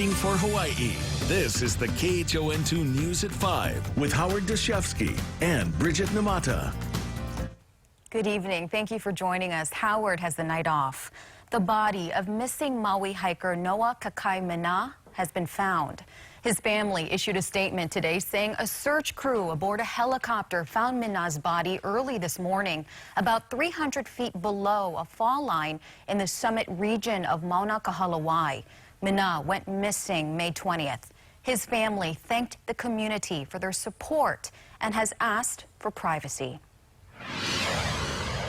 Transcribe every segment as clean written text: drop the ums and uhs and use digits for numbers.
looking for Hawaii. This is the KHON2 News at 5 with Howard Dashevsky and Bridget Namata. Good evening. Thank you for joining us. Howard has the night off. The body of missing Maui hiker Noah Kakaimena has been found. His family issued a statement today saying a search crew aboard a helicopter found Mena's body early this morning, about 300 feet below a fall line in the summit region of Mauna Kahalawai. Mena went missing May 20th. His family thanked the community for their support and has asked for privacy.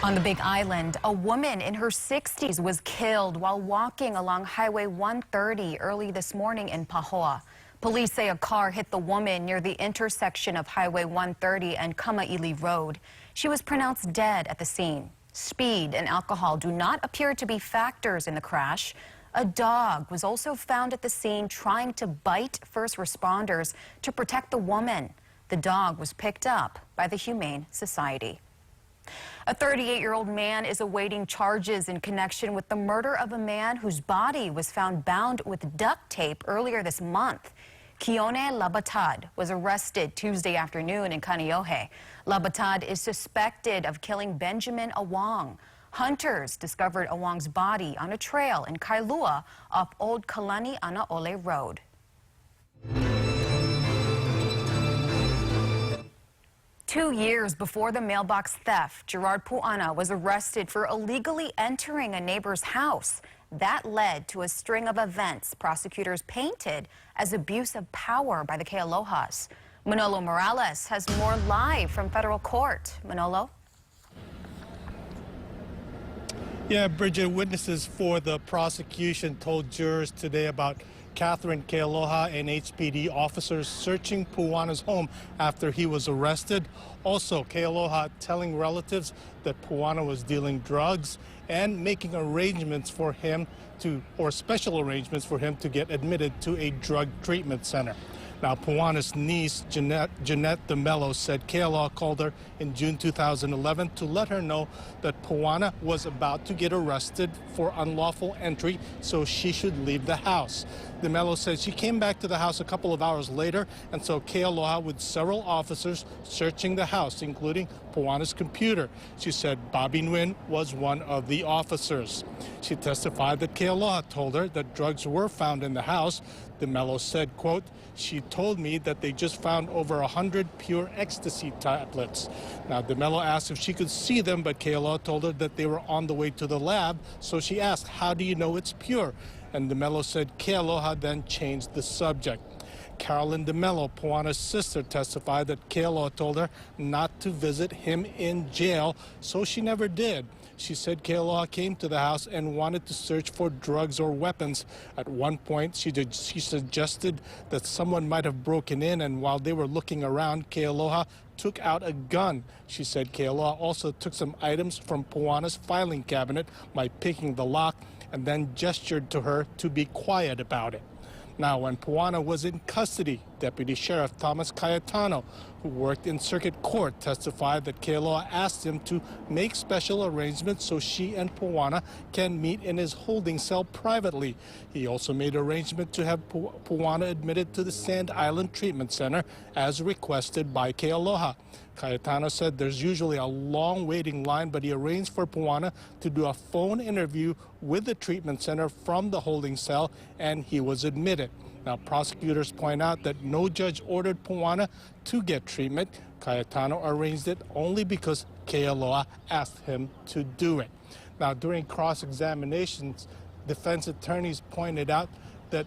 On the Big Island, a woman in her 60s was killed while walking along Highway 130 early this morning in Pahoa. Police say a car hit the woman near the intersection of Highway 130 and Kamaili Road. She was pronounced dead at the scene. Speed and alcohol do not appear to be factors in the crash. A dog was also found at the scene trying to bite first responders to protect the woman. The dog was picked up by the Humane Society. A 38-year-old man is awaiting charges in connection with the murder of a man whose body was found bound with duct tape earlier this month. Kione Labatad was arrested Tuesday afternoon in Kaneohe. Labatad is suspected of killing Benjamin Awang. Hunters discovered Awang's body on a trail in Kailua off Old Kalani Anaole Road. Two years before the mailbox theft, Gerard Puana was arrested for illegally entering a neighbor's house. That led to a string of events prosecutors painted as abuse of power by the Kealohas. Manolo Morales has more live from federal court. Manolo? Yeah, Bridget, witnesses for the prosecution told jurors today about Catherine Kealoha and HPD officers searching Puana's home after he was arrested. Also, Kealoha telling relatives that Puana was dealing drugs and making arrangements for him to, or special arrangements for him to get admitted to a drug treatment center. Now, Puana's niece, Jeanette DeMello, said Kealoha called her in June 2011 to let her know that Puana was about to get arrested for unlawful entry, so she should leave the house. DeMello said she came back to the house a couple of hours later and saw Kealoha with several officers searching the house, including Puana's computer. She said Bobby Nguyen was one of the officers. She testified that Kealoha told her that drugs were found in the house. DeMello said, quote, "She told me that they just found over 100 pure ecstasy tablets." Now, DeMello asked if she could see them, but Kealoha told her that they were on the way to the lab, so she asked, "How do you know it's pure?" And DeMello said Kealoha then changed the subject. Carolyn DeMello, Puana's sister, testified that Kealoha told her not to visit him in jail, so she never did. She said Kealoha came to the house and wanted to search for drugs or weapons. At one point, she suggested that someone might have broken in, and while they were looking around, Kealoha took out a gun. She said Kealoha also took some items from Puana's filing cabinet by picking the lock and then gestured to her to be quiet about it. Now, when Puana was in custody, Deputy Sheriff Thomas Cayetano, who worked in circuit court, testified that Kealoha asked him to make special arrangements so she and Puana can meet in his holding cell privately. He also made arrangement to have Puana admitted to the Sand Island Treatment Center as requested by Kealoha. Cayetano said there's usually a long waiting line, but he arranged for Puana to do a phone interview with the treatment center from the holding cell, and he was admitted. Now, prosecutors point out that no judge ordered Puana to get treatment. Cayetano arranged it only because Kealoha asked him to do it. Now, during cross-examinations, defense attorneys pointed out that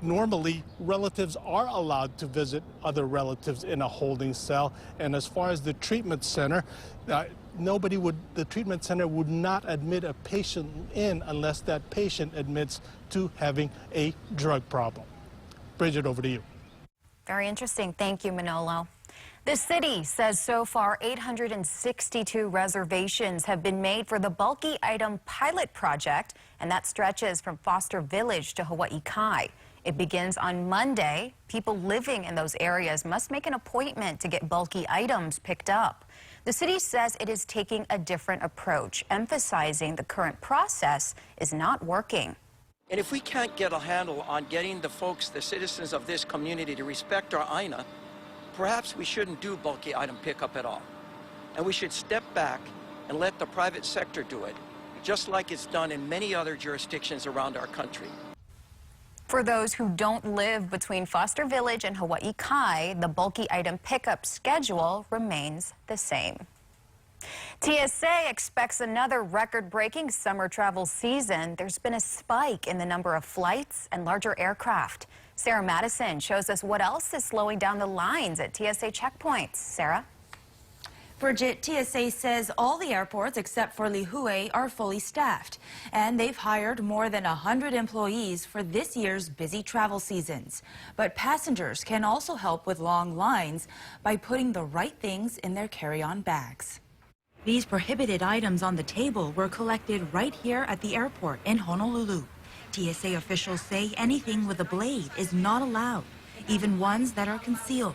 normally relatives are allowed to visit other relatives in a holding cell. And as far as the treatment center, the treatment center would not admit a patient in unless that patient admits to having a drug problem. Bridget, over to you. Very interesting. Thank you, Manolo. The city says so far 862 reservations have been made for the bulky item pilot project, and that stretches from Foster Village to Hawaii Kai. It begins on Monday. People living in those areas must make an appointment to get bulky items picked up. The city says it is taking a different approach, emphasizing the current process is not working. And if we can't get a handle on getting the folks, the citizens of this community to respect our AINA, perhaps we shouldn't do bulky item pickup at all. And we should step back and let the private sector do it, just like it's done in many other jurisdictions around our country. For those who don't live between Foster Village and Hawaii Kai, the bulky item pickup schedule remains the same. TSA expects another record-breaking summer travel season. There's been a spike in the number of flights and larger aircraft. Sarah Madison shows us what else is slowing down the lines at TSA checkpoints. Sarah? Bridget, TSA says all the airports except for Lihue are fully staffed, and they've hired more than 100 employees for this year's busy travel seasons. But passengers can also help with long lines by putting the right things in their carry-on bags. These prohibited items on the table were collected right here at the airport in Honolulu. TSA officials say anything with a blade is not allowed, even ones that are concealed.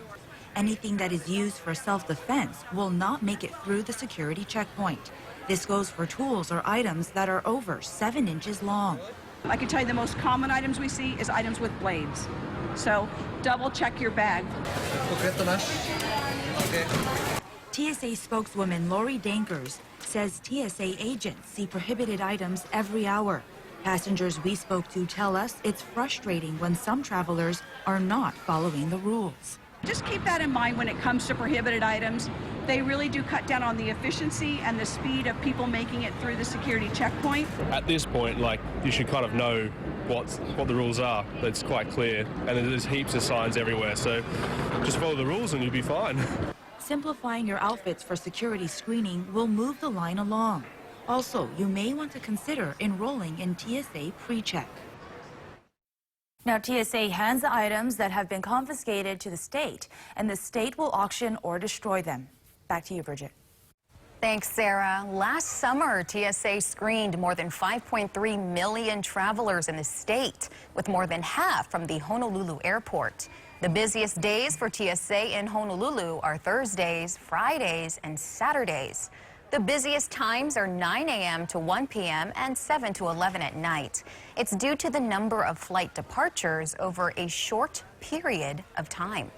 Anything that is used for self-defense will not make it through the security checkpoint. This goes for tools or items that are over 7 inches long. I can tell you the most common items we see is items with blades. So double check your bag. TSA spokeswoman Lori Dankers says TSA agents see prohibited items every hour. Passengers we spoke to tell us it's frustrating when some travelers are not following the rules. Just keep that in mind when it comes to prohibited items. They really do cut down on the efficiency and the speed of people making it through the security checkpoint. At this point, you should kind of know what the rules are. It's quite clear, and there's heaps of signs everywhere, so just follow the rules and you'll be fine. Simplifying your outfits for security screening will move the line along. Also, you may want to consider enrolling in TSA PreCheck. Now, TSA hands the items that have been confiscated to the state, and the state will auction or destroy them. Back to you, Bridget. Thanks, Sarah. Last summer, TSA screened more than 5.3 million travelers in the state, with more than half from the Honolulu airport. The busiest days for TSA in Honolulu are Thursdays, Fridays, and Saturdays. The busiest times are 9 a.m. to 1 p.m. and 7 to 11 at night. It's due to the number of flight departures over a short period of time.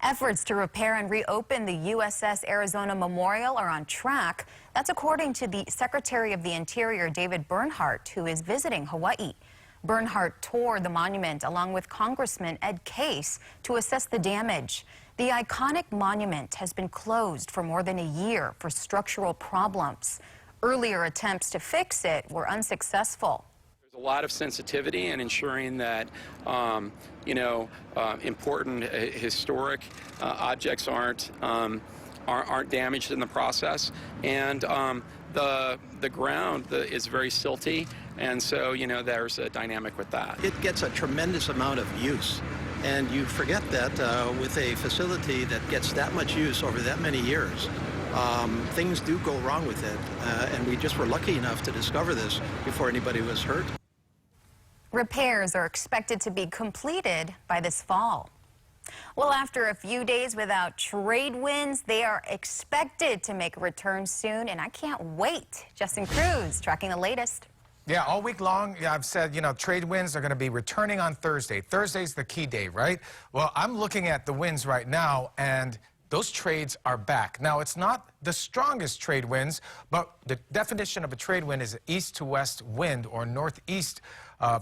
Efforts to repair and reopen the USS Arizona Memorial are on track. That's according to the Secretary of the Interior, David Bernhardt, who is visiting Hawaii. Bernhardt toured the monument along with Congressman Ed Case to assess the damage. The iconic monument has been closed for more than a year for structural problems. Earlier attempts to fix it were unsuccessful. There's a lot of sensitivity in ensuring that, important historic objects aren't damaged in the process, and the ground is very silty, and so there's a dynamic with that. It gets a tremendous amount of use. And you forget that with a facility that gets that much use over that many years, things do go wrong with it. And we just were lucky enough to discover this before anybody was hurt. Repairs are expected to be completed by this fall. Well, after a few days without trade winds, they are expected to make a return soon, and I can't wait. Justin Cruz tracking the latest. Yeah, all week long, I've said, trade winds are going to be returning on Thursday. Thursday's the key day, right? Well, I'm looking at the winds right now, and those trades are back. Now, it's not the strongest trade winds, but the definition of a trade wind is an east to west wind or northeast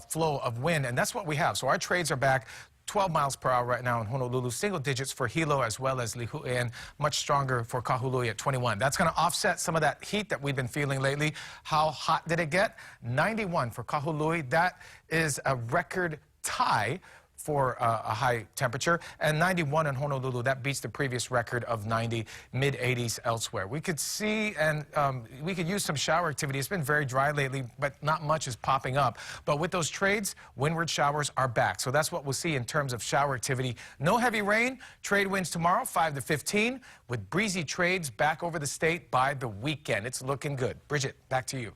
flow of wind, and that's what we have. So our trades are back. 12 miles per hour right now in Honolulu, single digits for Hilo as well as Lihue, and much stronger for Kahului at 21. That's going to offset some of that heat that we've been feeling lately. How hot did it get? 91 for Kahului. That is a record tie for a high temperature, and 91 in Honolulu. That beats the previous record of 90, mid-80s elsewhere. We could see, and we could use some shower activity. It's been very dry lately, but not much is popping up. But with those trades, windward showers are back. So that's what we'll see in terms of shower activity. No heavy rain. Trade winds tomorrow, 5 to 15, with breezy trades back over the state by the weekend. It's looking good. Bridget, back to you.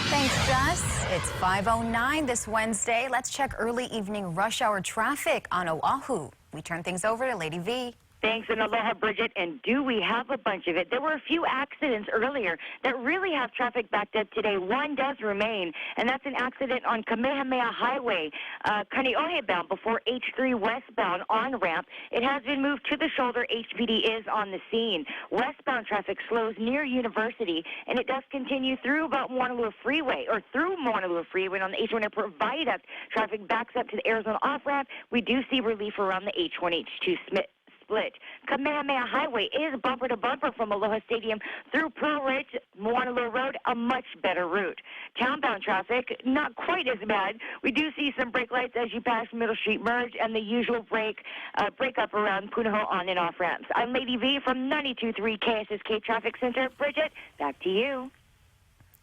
Thanks, Gus. It's 5:09 this Wednesday. Let's check early evening rush hour traffic on Oahu. We turn things over to Lady V. Thanks, and aloha, Bridget. And do we have a bunch of it? There were a few accidents earlier that really have traffic backed up today. One does remain, and that's an accident on Kamehameha Highway, Kaneohe bound before H3 westbound on-ramp. It has been moved to the shoulder. HPD is on the scene. Westbound traffic slows near University, and it does continue through about Moanalua Freeway, or through Moanalua Freeway on the H1 Airport Viaduct. Traffic backs up to the Arizona off-ramp. We do see relief around the H1, H2 split. Kamehameha Highway is bumper to bumper from Aloha Stadium through Pearl Ridge, Moanalua Road, a much better route. Townbound traffic, not quite as bad. We do see some brake lights as you pass Middle Street Merge and the usual break up around Punahou on and off ramps. I'm Lady V from 92.3 KSSK Traffic Center. Bridget, back to you.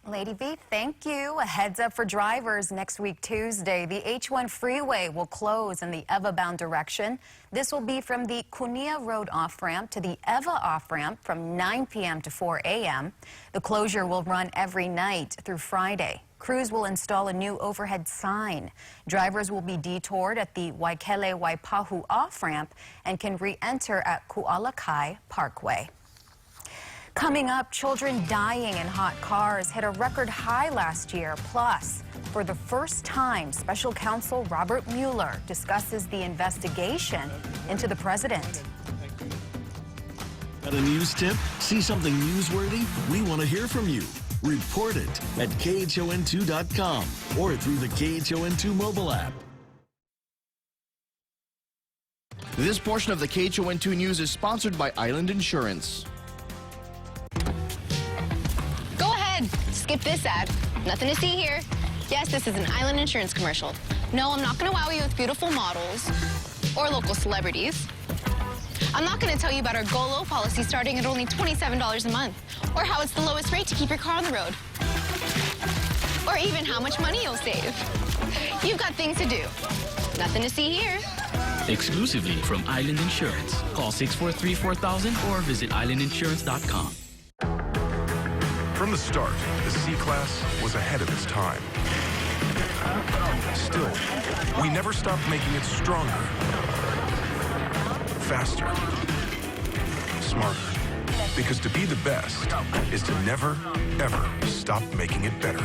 Lady V, thank you. A heads up for drivers next week, Tuesday. The H1 freeway will close in the Eva-bound direction. This will be from the Kunia Road off-ramp to the Eva off-ramp from 9 p.m. to 4 a.m. The closure will run every night through Friday. Crews will install a new overhead sign. Drivers will be detoured at the Waikele Waipahu off-ramp and can re-enter at Kualakai Parkway. Coming up, children dying in hot cars hit a record high last year. Plus, for the first time, Special Counsel Robert Mueller discusses the investigation into the president. Got a news tip? See something newsworthy? We want to hear from you. Report it at KHON2.com or through the KHON2 mobile app. This portion of the KHON2 News is sponsored by Island Insurance. Skip this ad. Nothing to see here. Yes, this is an Island Insurance commercial. No, I'm not going to wow you with beautiful models or local celebrities. I'm not going to tell you about our Go Low policy starting at only $27 a month, or how it's the lowest rate to keep your car on the road, or even how much money you'll save. You've got things to do. Nothing to see here. Exclusively from Island Insurance. Call 643-4000 or visit islandinsurance.com. From the start, the C-Class was ahead of its time. Still, we never stopped making it stronger, faster, smarter. Because to be the best is to never, ever stop making it better.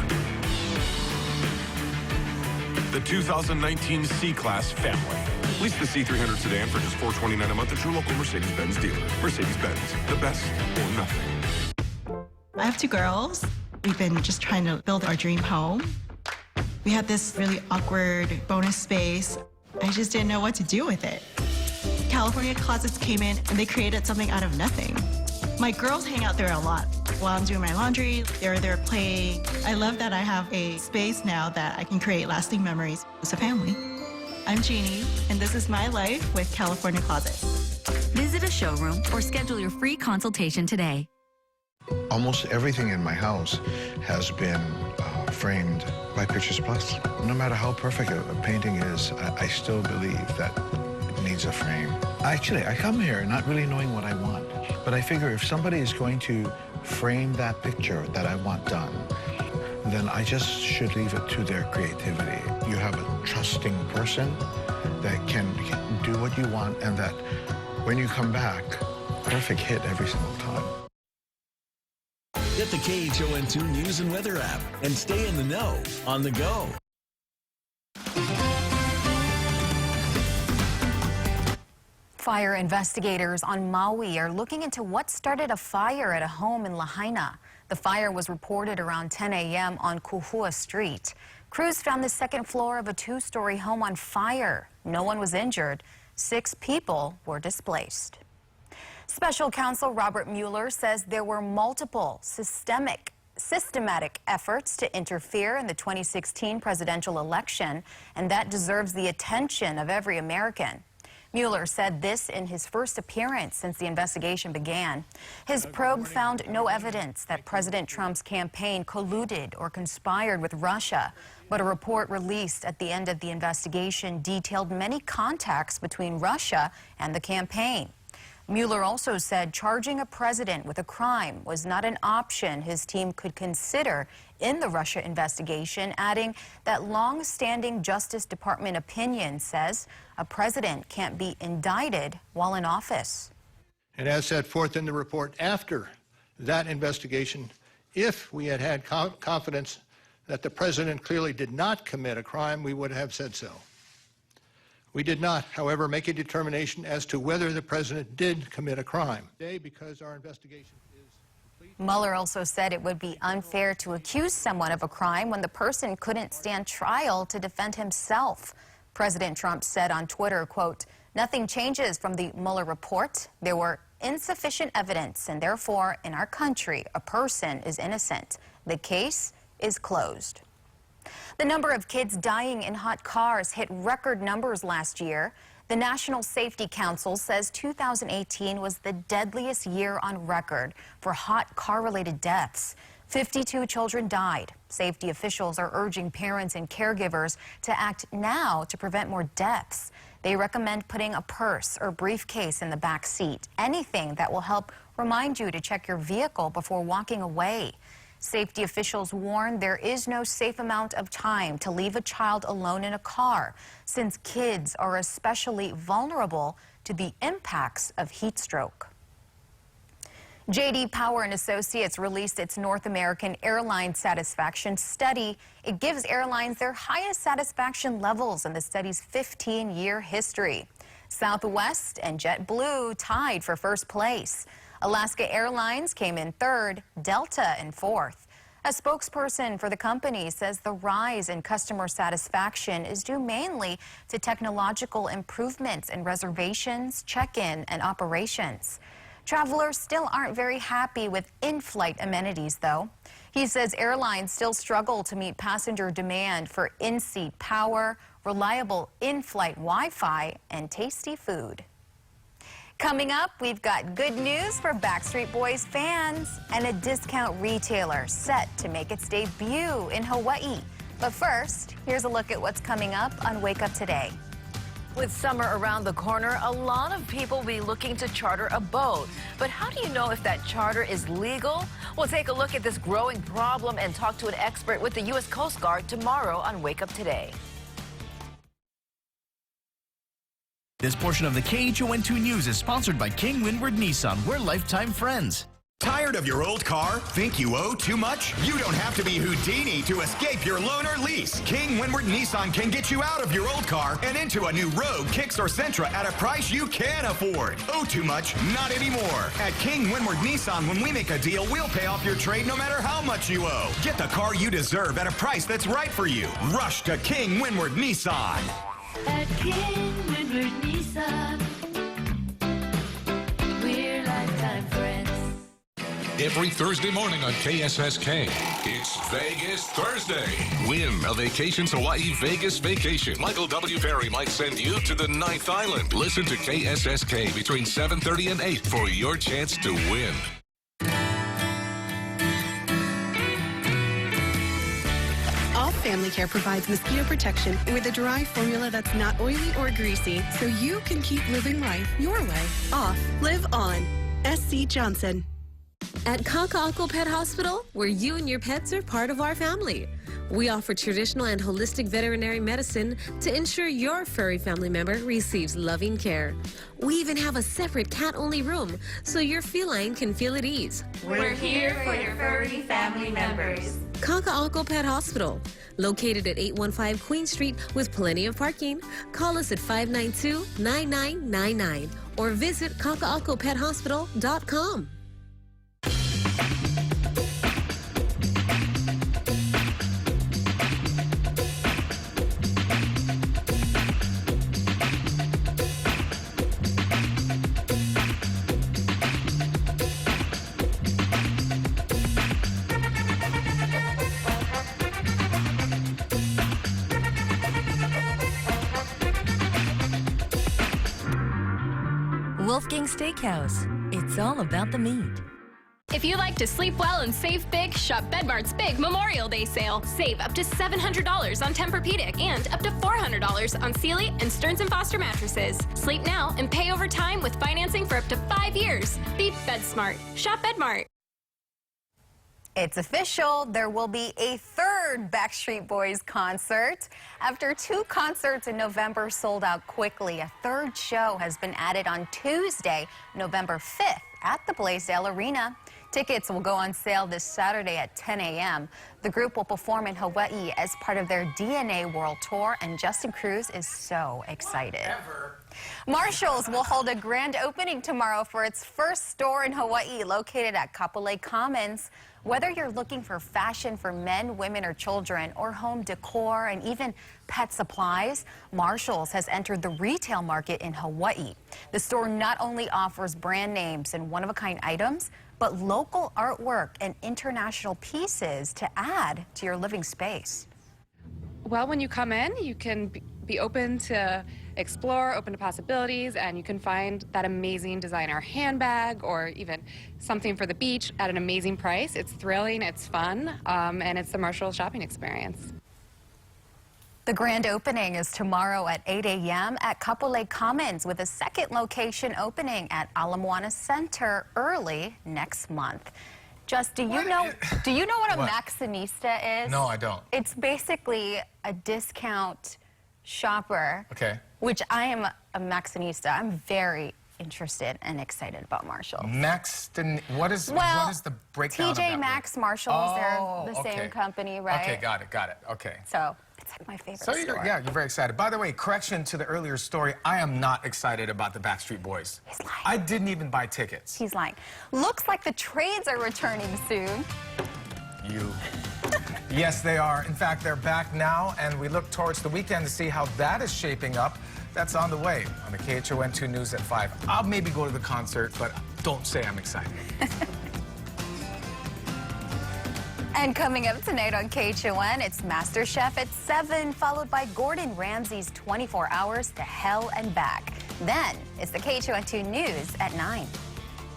The 2019 C-Class family. Lease the C300 sedan for just $429 a month at your local Mercedes-Benz dealer. Mercedes-Benz, the best or nothing. I have two girls. We've been just trying to build our dream home. We had this really awkward bonus space. I just didn't know what to do with it. California Closets came in and they created something out of nothing. My girls hang out there a lot. While I'm doing my laundry, they're there playing. I love that I have a space now that I can create lasting memories as a family. I'm Jeannie, and this is my life with California Closets. Visit a showroom or schedule your free consultation today. Almost everything in my house has been framed by Pictures Plus. No matter how perfect a painting is, I still believe that it needs a frame. Actually, I come here not really knowing what I want, but I figure if somebody is going to frame that picture that I want done, then I just should leave it to their creativity. You have a trusting person that can do what you want, and that when you come back, perfect hit every single time. Get the KHON2 News and Weather app and stay in the know on the go. Fire investigators on Maui are looking into what started a fire at a home in Lahaina. The fire was reported around 10 a.m. on Kuhua Street. Crews found the second floor of a two-story home on fire. No one was injured. 6 people were displaced. Special Counsel Robert Mueller says there were multiple systematic efforts to interfere in the 2016 presidential election, and that deserves the attention of every American. Mueller said this in his first appearance since the investigation began. His probe found no evidence that President Trump's campaign colluded or conspired with Russia, but a report released at the end of the investigation detailed many contacts between Russia and the campaign. Mueller also said charging a president with a crime was not an option his team could consider in the Russia investigation, adding that long-standing Justice Department opinion says a president can't be indicted while in office. And as set forth in the report, after that investigation, if we had had confidence that the president clearly did not commit a crime, we would have said so. We did not, however, make a determination as to whether the president did commit a crime. Today, because our investigation is complete. Mueller also said it would be unfair to accuse someone of a crime when the person couldn't stand trial to defend himself. President Trump said on Twitter, quote, "Nothing changes from the Mueller report. There were insufficient evidence, and therefore, in our country, a person is innocent. The case is closed." The number of kids dying in hot cars hit record numbers last year. The National Safety Council says 2018 was the deadliest year on record for hot car-related deaths. 52 children died. Safety officials are urging parents and caregivers to act now to prevent more deaths. They recommend putting a purse or briefcase in the back seat, anything that will help remind you to check your vehicle before walking away. Safety officials warn there is no safe amount of time to leave a child alone in a car, since kids are especially vulnerable to the impacts of heat stroke. J.D. Power and Associates released its North American airline satisfaction study. It gives airlines their highest satisfaction levels in the study's 15-year history. Southwest and JetBlue tied for first place. Alaska Airlines came in third, Delta in fourth. A spokesperson for the company says the rise in customer satisfaction is due mainly to technological improvements in reservations, check-in, and operations. Travelers still aren't very happy with in-flight amenities, though. He says airlines still struggle to meet passenger demand for in-seat power, reliable in-flight Wi-Fi, and tasty food. Coming up, we've got good news for Backstreet Boys fans and a discount retailer set to make its debut in Hawaii. But first, here's a look at what's coming up on Wake Up Today. With summer around the corner, a lot of people will be looking to charter a boat. But how do you know if that charter is legal? We'll take a look at this growing problem and talk to an expert with the U.S. Coast Guard tomorrow on Wake Up Today. This portion of the KHON2 News is sponsored by King Windward Nissan. We're lifetime friends. Tired of your old car? Think you owe too much? You don't have to be Houdini to escape your loan or lease. King Windward Nissan can get you out of your old car and into a new Rogue, Kicks, or Sentra at a price you can afford. Owe too much? Not anymore. At King Windward Nissan, when we make a deal, we'll pay off your trade no matter how much you owe. Get the car you deserve at a price that's right for you. Rush to King Windward Nissan. At King Windward Nissan, we're lifetime friends. Every Thursday morning on KSSK, it's Vegas Thursday. Win a Vacations Hawaii Vegas vacation. Michael W. Perry might send you to the 9th Island. Listen to KSSK between 7:30 and 8 for your chance to win. All Family Care provides mosquito protection with a dry formula that's not oily or greasy, so you can keep living life your way. Off, live on. S.C. Johnson. At Kaka'ako Pet Hospital, where you and your pets are part of our family. We offer traditional and holistic veterinary medicine to ensure your furry family member receives loving care. We even have a separate cat-only room so your feline can feel at ease. We're here for your furry family members. Kaka'ako Pet Hospital, located at 815 Queen Street with plenty of parking. Call us at 592-9999 or visit kaka'akopethospital.com. Wolfgang Steakhouse. It's all about the meat. If you like to sleep well and save big, shop Bedmart's big Memorial Day sale. Save up to $700 on Tempur-Pedic and up to $400 on Sealy and Stearns & Foster mattresses. Sleep now and pay over time with financing for up to 5 years. Be BedSmart. Shop Bedmart. It's official, there will be a third Backstreet Boys concert. After 2 concerts in November sold out quickly, a third show has been added on Tuesday, November 5th at the Blaisdell Arena. Tickets will go on sale this Saturday at 10 a.m. The group will perform in Hawaii as part of their DNA World Tour, and Justin Cruz is so excited. Marshalls will hold a grand opening tomorrow for its first store in Hawaii, located at Kapolei Commons. Whether you're looking for fashion for men, women, or children, or home decor and even pet supplies, Marshalls has entered the retail market in Hawaii. The store not only offers brand names and one-of-a-kind items, but local artwork and international pieces to add to your living space. Well, when you come in, you can be open to explore, open to possibilities, and you can find that amazing designer handbag or even something for the beach at an amazing price. It's thrilling, it's fun, and it's the Marshalls shopping experience. The grand opening is tomorrow at 8 a.m. at Kapolei Commons, with a second location opening at Ala Moana Center early next month. Just, do you know what a Maxxinista is? No, I don't. It's basically a discount shopper. Okay. Which I am a Maxxinista. I'm very interested and excited about Marshalls. What is the breakdown of that TJ Maxx, Marshalls, they're the same company, right? Okay, got it. Okay. So it's like my favorite store. You're very excited. By the way, correction to the earlier story, I am not excited about the Backstreet Boys. He's lying. I didn't even buy tickets. He's lying. Looks like the trades are returning soon. Yes, they are. In fact, they're back now, and we look towards the weekend to see how that is shaping up. That's on the way on the KHON2 News at 5. I'll maybe go to the concert, but don't say I'm excited. And coming up tonight on KHON, it's MasterChef at 7, followed by Gordon Ramsay's 24 Hours to Hell and Back. Then it's the KHON2 News at 9.